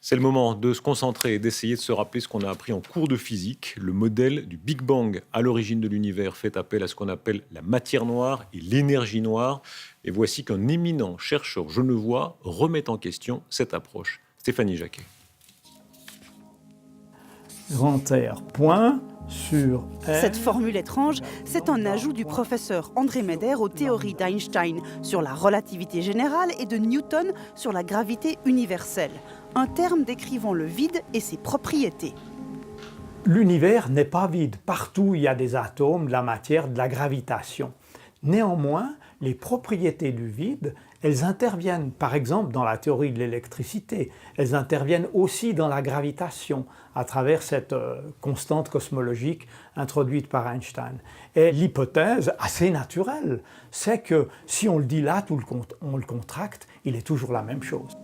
C'est le moment de se concentrer et d'essayer de se rappeler ce qu'on a appris en cours de physique. Le modèle du Big Bang à l'origine de l'univers fait appel à ce qu'on appelle la matière noire et l'énergie noire. Et voici qu'un éminent chercheur genevois remet en question cette approche. Stéphanie Jacquet. Grand R point sur R. Cette formule étrange, c'est un ajout du professeur André Meder aux théories d'Einstein sur la relativité générale et de Newton sur la gravité universelle. Un terme décrivant le vide et ses propriétés. L'univers n'est pas vide. Partout, il y a des atomes, de la matière, de la gravitation. Néanmoins, les propriétés du vide, elles interviennent, par exemple, dans la théorie de l'électricité. Elles interviennent aussi dans la gravitation, à travers cette constante cosmologique introduite par Einstein. Et l'hypothèse, assez naturelle, c'est que si on le dilate ou on le contracte, il est toujours la même chose.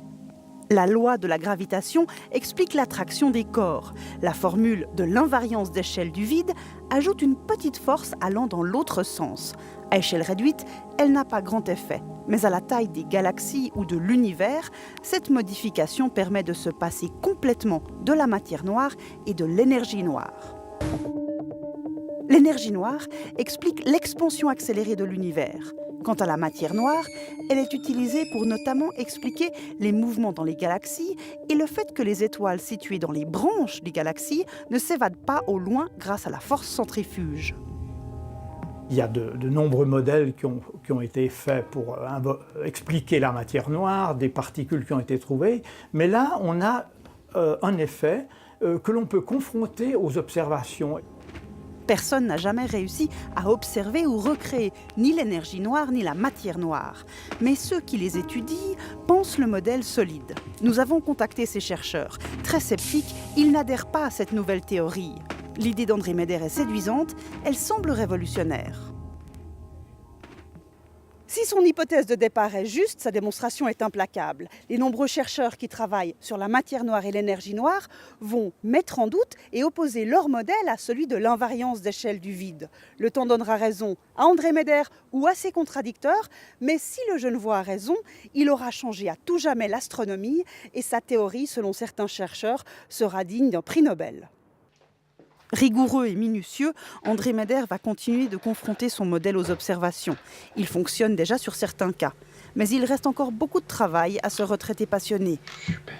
La loi de la gravitation explique l'attraction des corps. La formule de l'invariance d'échelle du vide ajoute une petite force allant dans l'autre sens. À échelle réduite, elle n'a pas grand effet. Mais à la taille des galaxies ou de l'univers, cette modification permet de se passer complètement de la matière noire et de l'énergie noire. L'énergie noire explique l'expansion accélérée de l'univers. Quant à la matière noire, elle est utilisée pour notamment expliquer les mouvements dans les galaxies et le fait que les étoiles situées dans les branches des galaxies ne s'évadent pas au loin grâce à la force centrifuge. Il y a de nombreux modèles qui ont été faits pour expliquer la matière noire, des particules qui ont été trouvées, mais là on a un effet que l'on peut confronter aux observations. Personne n'a jamais réussi à observer ou recréer ni l'énergie noire ni la matière noire. Mais ceux qui les étudient pensent le modèle solide. Nous avons contacté ces chercheurs. Très sceptiques, ils n'adhèrent pas à cette nouvelle théorie. L'idée d'André Meder est séduisante, elle semble révolutionnaire. Si son hypothèse de départ est juste, sa démonstration est implacable. Les nombreux chercheurs qui travaillent sur la matière noire et l'énergie noire vont mettre en doute et opposer leur modèle à celui de l'invariance d'échelle du vide. Le temps donnera raison à André Meder ou à ses contradicteurs, mais si le Genevois a raison, il aura changé à tout jamais l'astronomie et sa théorie, selon certains chercheurs, sera digne d'un prix Nobel. Rigoureux et minutieux, André Meder va continuer de confronter son modèle aux observations. Il fonctionne déjà sur certains cas. Mais il reste encore beaucoup de travail à ce retraité passionné. Super.